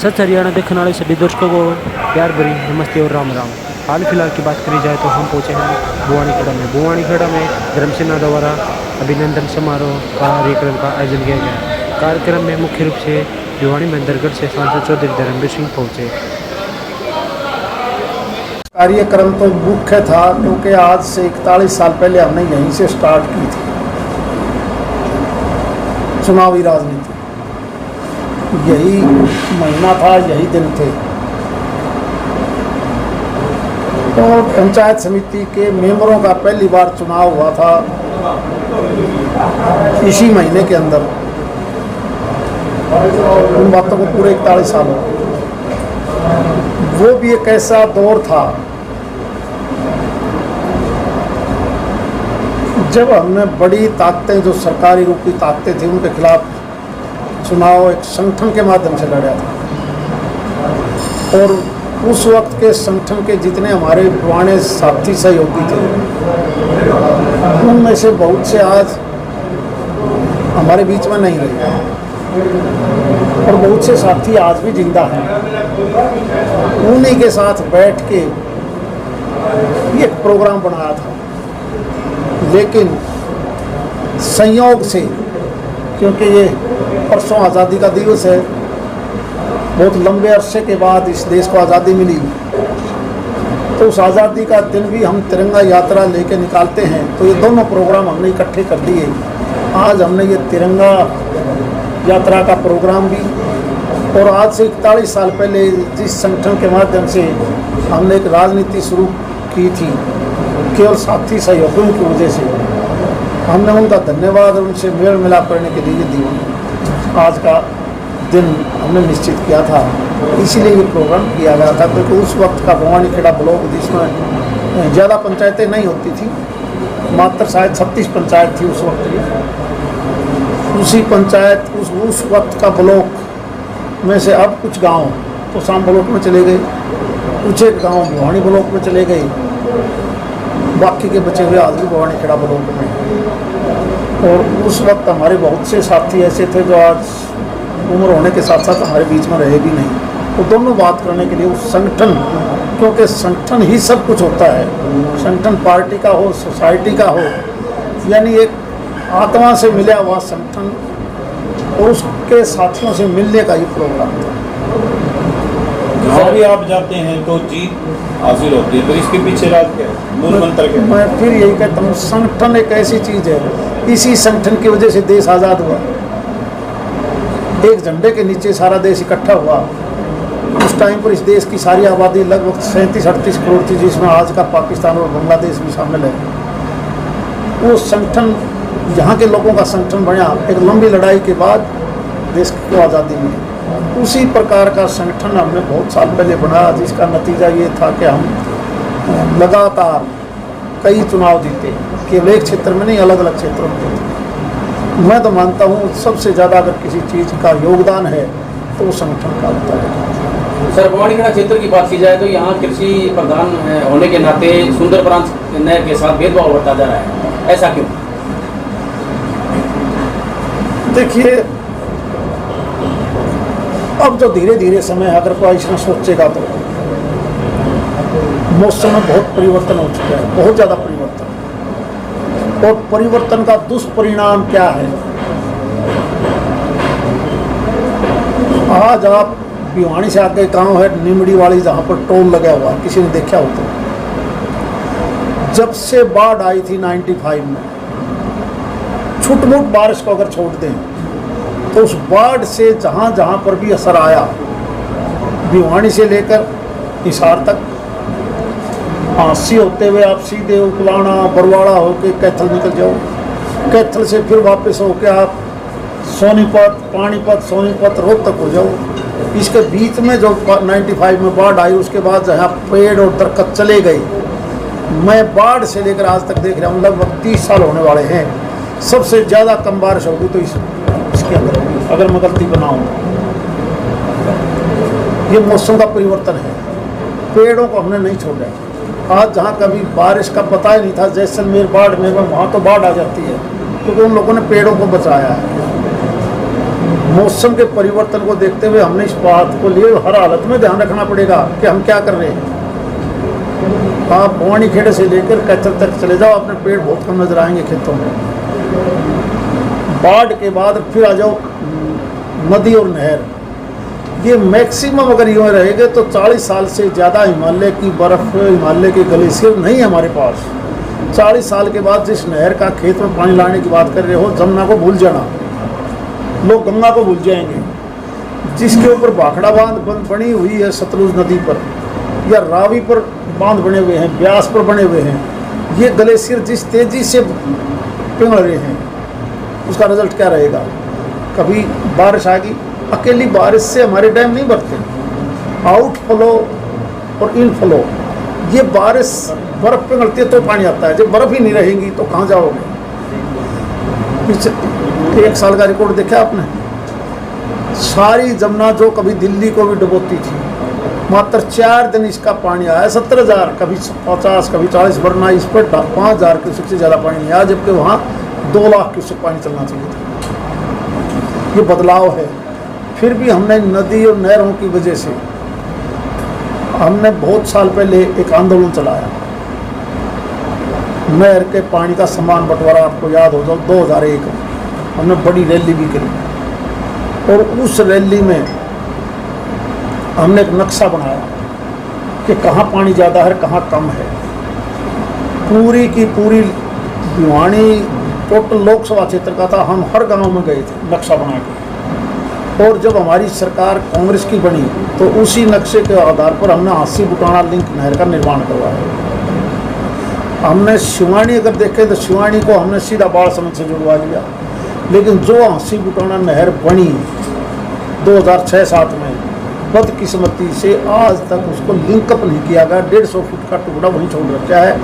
सच हरियाणा देखने वाले सभी दर्शकों को प्यार भरी नमस्ते और राम राम। हाल फिलहाल की बात करी जाए तो हम पहुंचे हैं बुवानीखेड़ा में। बुवानीखेड़ा में धर्मसेना द्वारा अभिनंदन समारोह कार्यक्रम का आयोजन किया गया। कार्यक्रम में मुख्य रूप से भिवानी मंदिरगढ़ से सांसद चौधरी धर्मवीर सिंह पहुंचे। कार्यक्रम तो मुख्य था क्योंकि आज से 41 साल पहले हमने यहीं से स्टार्ट की थी चुनावी राजनीति। यही महीना था, यही दिन थे। और पंचायत समिति के मेंबरों का पहली बार चुनाव हुआ था इसी महीने के अंदर। उन बातों को पूरे 41 साल हो गए। वो भी एक ऐसा दौर था जब हमने बड़ी ताकतें, जो सरकारी रूपी ताकतें थी, उनके खिलाफ चुनाव एक संगठन के माध्यम से लड़ा था। और उस वक्त के संगठन के जितने हमारे पुराने साथी सहयोगी थे, उनमें से बहुत से आज हमारे बीच में नहीं रहे और बहुत से साथी आज भी जिंदा हैं। उन्हीं के साथ बैठ के ये प्रोग्राम बनाया था, लेकिन संयोग से, क्योंकि ये परसों आज़ादी का दिवस है, बहुत लंबे अरसे के बाद इस देश को आज़ादी मिली, तो उस आज़ादी का दिन भी हम तिरंगा यात्रा लेके निकालते हैं। तो ये दोनों प्रोग्राम हमने इकट्ठे कर दिए। आज हमने ये तिरंगा यात्रा का प्रोग्राम भी, और आज से 41 साल पहले जिस संगठन के माध्यम से हमने एक राजनीति शुरू की थी, केवल साथी सहयोगियों की वजह से, हमने उनका धन्यवाद और उनसे मेल मिलाप करने के लिए दी। आज का दिन हमने निश्चित किया था, इसीलिए ये प्रोग्राम किया गया था। क्योंकि उस वक्त का बुवानीखेड़ा ब्लॉक, जिसमें ज़्यादा पंचायतें नहीं होती थी, मात्र शायद 36 पंचायत थी उस वक्त की। उसी पंचायत उस वक्त का ब्लॉक में से अब कुछ गांव तो शाम ब्लॉक में चले गए, कुछ एक गाँव भिवानी ब्लॉक में चले गए, बाकी के बचे हुए आज भी बुवानीखेड़ा ब्लॉक में। और उस वक्त हमारे बहुत से साथी ऐसे थे जो आज उम्र होने के साथ साथ हमारे बीच में रहे भी नहीं। तो दोनों बात करने के लिए उस संगठन, क्योंकि संगठन ही सब कुछ होता है, संगठन पार्टी का हो, सोसाइटी का हो, यानी एक आत्मा से मिला हुआ संगठन और उसके साथियों से मिलने का ये प्रोग्राम था। जहाँ भी आप जाते हैं तो जीत हासिल होती है, तो इसके पीछे राज क्या है, मूल मंत्र क्या है? मैं फिर यही कहता हूँ, संगठन एक ऐसी चीज़ है, इसी संगठन की वजह से देश आज़ाद हुआ। एक झंडे के नीचे सारा देश इकट्ठा हुआ। उस टाइम पर इस देश की सारी आबादी लगभग 37-38 करोड़ थी, जिसमें आज का पाकिस्तान और बांग्लादेश भी शामिल है। वो संगठन, यहाँ के लोगों का संगठन बना एक लंबी लड़ाई के बाद देश को आज़ादी मिली। उसी प्रकार का संगठन हमने बहुत साल पहले बनाया, जिसका नतीजा ये था कि हम लगातार कई चुनाव जीते, केवल एक क्षेत्र में नहीं, अलग अलग क्षेत्रों में जीते। मैं तो मानता हूँ सबसे ज़्यादा अगर किसी चीज़ का योगदान है तो वो संगठन का होता है। सर, बुवानीखेड़ा क्षेत्र की बात की जाए तो यहाँ कृषि प्रधान होने के नाते सुंदर प्रांत नहर के साथ भेदभाव बढ़ता जा रहा है, ऐसा क्यों? देखिए, अब जो धीरे धीरे समय अगर कोई इसमें सोचेगा तो मौसम में बहुत परिवर्तन हो चुका है, बहुत ज़्यादा परिवर्तन। और परिवर्तन का दुष्परिणाम क्या है? आज आप भिवानी से आगे गांव है निमड़ी वाली, जहाँ पर टोल लगा हुआ, किसी ने देखा हो तो? जब से बाढ़ आई थी 95 में, छुटमुट बारिश को अगर छोड़ दें तो उस बाढ़ से जहाँ जहाँ पर भी असर आया, भिवानी से लेकर हिसार तक, हांसी होते हुए आप सीधे उकलाना बरवाड़ा होके कैथल निकल जाओ, कैथल से फिर वापस होके आप सोनीपत, पानीपत, सोनीपत, रोहतक हो जाओ। इसके बीच में जो 95 में बाढ़ आई, उसके बाद जहाँ पेड़ और दरख्त चले गए, मैं बाढ़ से लेकर आज तक देख रहा हूँ, लगभग 30 साल होने वाले हैं। सबसे ज़्यादा कम बारिश होगी तो इसके अंदर होगी, अगर मैं गलती बनाऊँ। ये मौसम का परिवर्तन है, पेड़ों को हमने नहीं छोड़ा। आज जहाँ कभी बारिश का पता ही नहीं था, जैसलमेर बाढ़ में, वहाँ तो बाढ़ आ जाती है, क्योंकि उन लोगों ने पेड़ों को बचाया है। मौसम के परिवर्तन को देखते हुए हमने इस बात को लिए हर हालत में ध्यान रखना पड़ेगा कि हम क्या कर रहे हैं। आप भवानी खेड़े से लेकर कैथल तक चले जाओ, अपने पेड़ बहुत कम नजर आएंगे खेतों में। बाढ़ के बाद फिर आ जाओ नदी और नहर, ये मैक्सिमम अगर यूँ रहेंगे तो 40 साल से ज़्यादा हिमालय की बर्फ़, हिमालय के ग्लेशियर नहीं है हमारे पास। 40 साल के बाद जिस नहर का खेत में पानी लाने की बात कर रहे हो, जमुना को भूल जाना, लोग गंगा को भूल जाएंगे। जिसके ऊपर भाखड़ा बांध बनी हुई है सतलुज नदी पर, या रावी पर बांध बने हुए हैं, ब्यास पर बने हुए हैं, ये ग्लेशियर जिस तेज़ी से पिघल रहे हैं, उसका रिजल्ट क्या रहेगा। कभी बारिश आ गई, अकेली बारिश से हमारे डैम नहीं भरते, आउट फ्लो और इन फ्लो, ये बारिश बर्फ़ पिघलती है तो पानी आता है। जब बर्फ़ ही नहीं रहेगी तो कहाँ जाओगे। पिछले 1 साल का रिकॉर्ड देखा आपने, सारी जमुना जो कभी दिल्ली को भी डुबोती थी, मात्र 4 दिन इसका पानी आया 70,000, कभी 50, कभी 40, वरना इस पर 5,000 क्यूसेक से ज़्यादा पानी नहीं आया, जबकि वहाँ 2 लाख क्यूसेक पानी चलना चाहिए था। ये बदलाव है। फिर भी हमने नदी और नहरों की वजह से हमने बहुत साल पहले एक आंदोलन चलाया, नहर के पानी का समान बंटवारा, आपको याद हो जाओ 2001 में हमने बड़ी रैली भी करी, और उस रैली में हमने एक नक्शा बनाया कि कहाँ पानी ज़्यादा है, कहाँ कम है। पूरी की पूरी भिवानी टोटल लोकसभा क्षेत्र का था, हम हर गांव में गए थे नक्शा बना के। और जब हमारी सरकार कांग्रेस की बनी तो उसी नक्शे के आधार पर हमने हांसी बुटाना लिंक नहर का निर्माण करवाया। हमने शिवानी अगर देखें तो शिवानी को हमने सीधा बाढ़ समझ से जुड़वा दिया, लेकिन जो हांसी बुटाना नहर बनी 2006-07 में, बदकिस्मती से आज तक उसको लिंकअप नहीं किया गया। 150 फुट का टुकड़ा वहीं छोड़ रखा है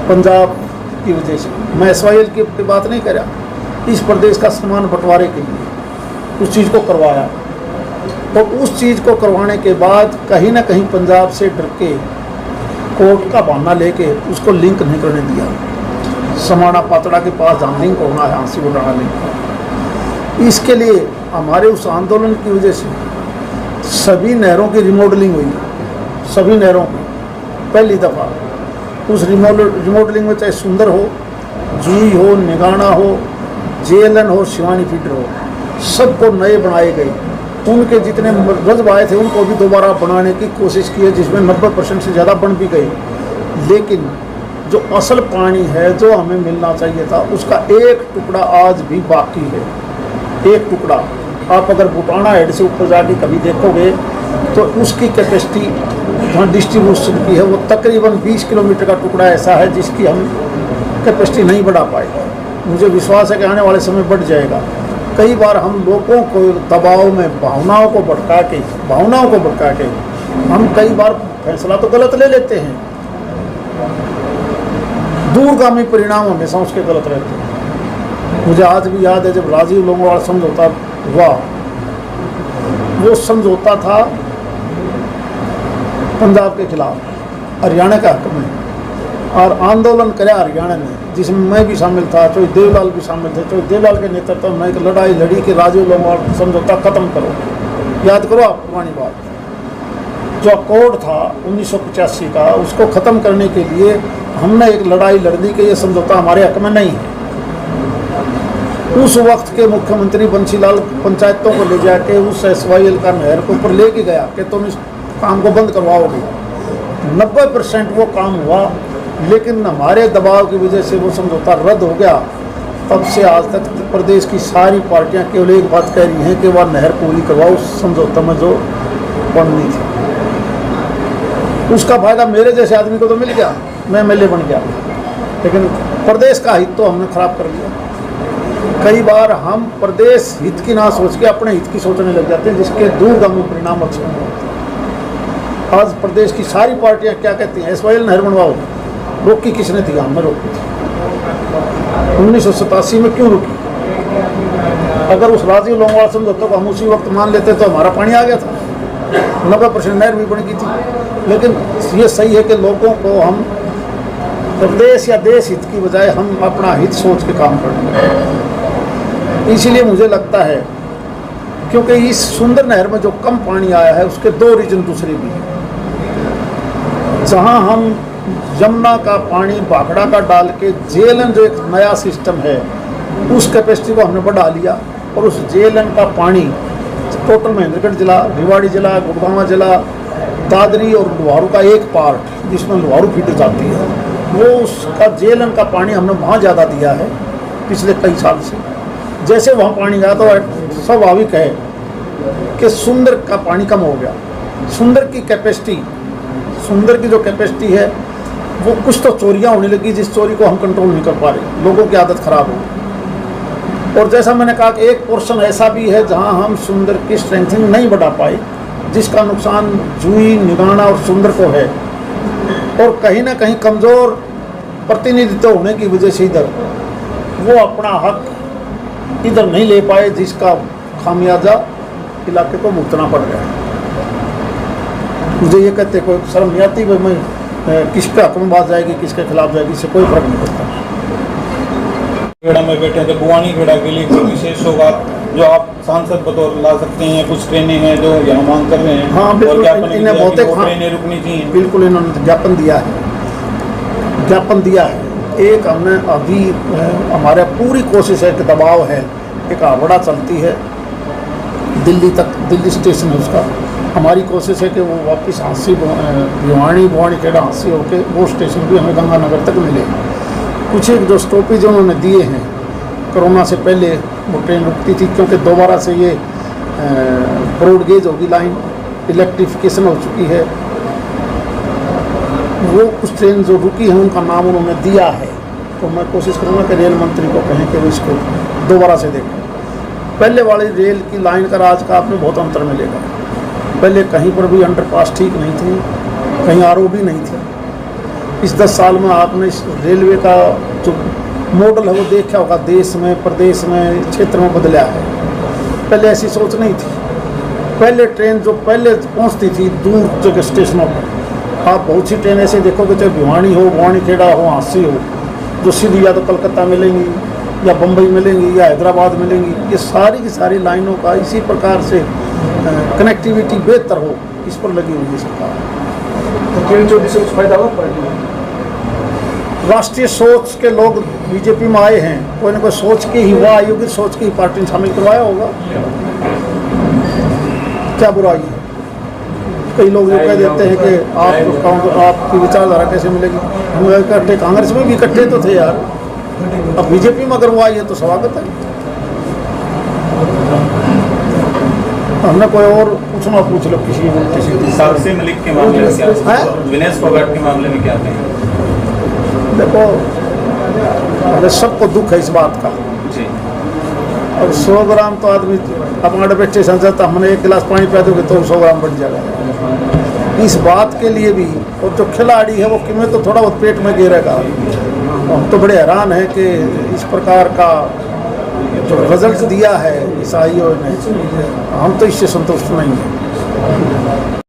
पंजाब की वजह से। मैं SYL की बात नहीं कर रहा, इस प्रदेश का सम्मान बंटवारे के लिए उस चीज़ को करवाया, और उस चीज़ को करवाने के बाद कहीं ना कहीं पंजाब से डर के कोर्ट का बहाना लेके उसको लिंक नहीं करने दिया। समाना पातड़ा के पास जहाँ लिंक होना है, हांसी बुटाना लिंक, इसके लिए हमारे उस आंदोलन की वजह से सभी नहरों की रिमॉडलिंग हुई, सभी नहरों की पहली दफ़ा। उस रिमॉडलिंग में चाहे सुंदर हो, जूही हो, निगाना हो, JLN हो, शिवानी फीडर हो, सबको नए बनाए गए। उनके जितने रज्ब आए थे उनको भी दोबारा बनाने की कोशिश की है, जिसमें 90% से ज़्यादा बन भी गई। लेकिन जो असल पानी है जो हमें मिलना चाहिए था, उसका एक टुकड़ा आज भी बाकी है। एक टुकड़ा आप अगर बुटाना हेड से ऊपर जाके कभी देखोगे तो उसकी कैपेसिटी जहाँ डिस्ट्रीब्यूशन की है वो तकरीबन 20 किलोमीटर का टुकड़ा ऐसा है जिसकी हम कैपेसिटी नहीं बढ़ा पाए। मुझे विश्वास है कि आने वाले समय बढ़ जाएगा। कई बार हम लोगों को दबाव में भावनाओं को भड़का के हम कई बार फैसला तो गलत ले लेते हैं, दूरगामी परिणाम हमेशा उसके गलत रहते हैं। मुझे आज भी याद है जब राजीव लोंगोवाल समझौता हुआ, वो समझौता था पंजाब के खिलाफ, हरियाणा के हक में, और आंदोलन कराया हरियाणा में, जिसमें मैं भी शामिल था, चौधरी देवलाल भी शामिल थे। चौधरी देवलाल के नेतृत्व में एक लड़ाई लड़ी कि राजीव लोंगोवाल समझौता ख़त्म करो। याद करो आप पुरानी बात, जो अकॉर्ड था 1985 का, उसको ख़त्म करने के लिए हमने एक लड़ाई लड़ दी कि ये समझौता हमारे हक में नहीं है। उस वक्त के मुख्यमंत्री बंशीलाल पंचायतों को ले जाके उस SYL का नहर के ऊपर लेके गया कि तुम इस काम को बंद करवाओगे। 90% वो काम हुआ, लेकिन हमारे दबाव की वजह से वो समझौता रद्द हो गया। तब से आज तक प्रदेश की सारी पार्टियां केवल एक बात कह रही हैं कि वह नहर पूरी करवाओ, उस समझौता में जो बननी थी। उसका फायदा मेरे जैसे आदमी को तो मिल गया, मैं MLA बन गया, लेकिन प्रदेश का हित तो हमने खराब कर दिया। कई बार हम प्रदेश हित की ना सोच के अपने हित की सोचने लग जाते हैं, जिसके दूरगामी परिणाम अच्छे नहीं होते। आज प्रदेश की सारी पार्टियां क्या कहती हैं, SYL नहर बनवाओ। रोकी किसने थी? हमने रोकी थी। 1987 में क्यों रुकी? अगर उस राजीव लोंगोवाल समझौते को हम उसी वक्त मान लेते तो हमारा पानी आ गया था, 90% नहर भी बन गई थी। लेकिन ये सही है कि लोगों को हम प्रदेश या देश हित की बजाय हम अपना हित सोच के काम करें। इसीलिए मुझे लगता है क्योंकि इस सुंदर नहर में जो कम पानी आया है उसके दो रीजन दूसरे भी हैं। जहाँ हम यमुना का पानी भाखड़ा का डाल के जेएलएन जो एक नया सिस्टम है उस कैपेसिटी को हमने बढ़ा लिया और उस जेएलएन का पानी टोटल महेंद्रगढ़ जिला, रेवाड़ी जिला, गुड़गांव जिला, दादरी और लोहारू का एक पार्ट जिसमें लोहारू फीडर जाती है, वो उसका जेएलएन का पानी हमने वहाँ ज़्यादा दिया है पिछले कई साल से। जैसे वहाँ पानी गया तो स्वाभाविक है कि सुंदर का पानी कम हो गया। सुंदर की जो कैपेसिटी है वो कुछ तो चोरियाँ होने लगी, जिस चोरी को हम कंट्रोल नहीं कर पा रहे, लोगों की आदत ख़राब हो। और जैसा मैंने कहा कि एक पोर्शन ऐसा भी है जहाँ हम सुंदर की स्ट्रेंथिंग नहीं बढ़ा पाए, जिसका नुकसान जूही, निगाना और सुंदर को है। और कहीं ना कहीं कमज़ोर प्रतिनिधित्व होने की वजह से इधर वो अपना हक इधर नहीं ले पाए, जिसका खामियाजा इलाके को भुगतना पड़ गया। मुझे ये कहते कोई शर्म नहीं आती भाई मैं किसके हक में बात जाएगी, किसके खिलाफ जाएगी, इससे कोई फर्क नहीं पड़ता। खेड़ा में बैठे थे, बुआनी खेड़ा के लिए कोई विशेष होगा जो आप सांसद बतौर ला सकते हैं? कुछ ट्रेनें हैं जो यहाँ मांग कर रहे हैं। हाँ बिल्कुल, इन्हें बहुत ट्रेनें रुकनी चाहिए। बिल्कुल, इन्होंने ज्ञापन दिया है। एक हमने अभी हमारे पूरी कोशिश है कि दबाव है, एक आवड़ा चलती है दिल्ली तक, दिल्ली स्टेशन है उसका, हमारी कोशिश है कि वो वापस हाँसी बुआनी खेड़ा हाँसी होके वो स्टेशन भी हमें गंगानगर तक मिले। कुछ एक जो स्टॉपेज उन्होंने दिए हैं कोरोना से पहले वो ट्रेन रुकती थी, क्योंकि दोबारा से ये ब्रॉडगेज होगी लाइन, इलेक्ट्रिफिकेशन हो चुकी है, वो कुछ ट्रेन जो रुकी है उनका नाम उन्होंने दिया है। तो मैं कोशिश करूँगा कि रेल मंत्री को कहें कि वो इसको दोबारा से देखें। पहले वाली रेल की लाइन का आज का आपने बहुत अंतर मिलेगा। पहले कहीं पर भी अंडरपास ठीक नहीं थी, कहीं आरओबी नहीं थी। इस 10 साल में आपने इस रेलवे का जो मॉडल है वो देखा होगा, देश में, प्रदेश में, क्षेत्र में बदला है। पहले ऐसी सोच नहीं थी। पहले ट्रेन जो पहले पहुंचती थी दूर जगह स्टेशनों पर, आप बहुत सी ट्रेन ऐसे देखोगे चाहे भिवानी हो, बुआनी खेड़ा हो, हाँसी हो, जो सीधी या तो कलकत्ता मिलेंगी या बम्बई मिलेंगी या हैदराबाद मिलेंगी। ये सारी की सारी लाइनों का इसी प्रकार से कनेक्टिविटी बेहतर हो, इस पर लगी हुई है सरकार। तो ट्रेन चोरी से कुछ फायदा हुआ? राष्ट्रीय सोच के लोग बीजेपी में आए हैं, कोई ना कोई सोच के ही हुआ, योग्य सोच की ही पार्टी ने शामिल करवाया होगा। क्या बुराई है? कई लोग ये कह देते हैं कि आपकी विचारधारा कैसे मिलेगी। हम इकट्ठे कांग्रेस में भी इकट्ठे तो थे यार, अब बीजेपी में अगर वो आई है तो स्वागत है। हमने कोई और पूछना पूछ लो किसी साक्षी मलिक के मामले में क्या, विनेश फोगाट के मामले में क्या कहें? देखो, अगर सबको दुख है इस बात का जी, और 100 ग्राम तो आदमी अपना बैठे संसद, हमने 1 गिलास पानी पिला दोगे तो 100 ग्राम बढ़ जाएगा। इस बात के लिए भी, और जो खिलाड़ी है वो किमें तो थोड़ा बहुत पेट में गिरेगा। हम तो बड़े हैरान हैं कि इस प्रकार का जो रिजल्ट दिया है ईसाइयों ने, हम तो इससे संतुष्ट नहीं हैं।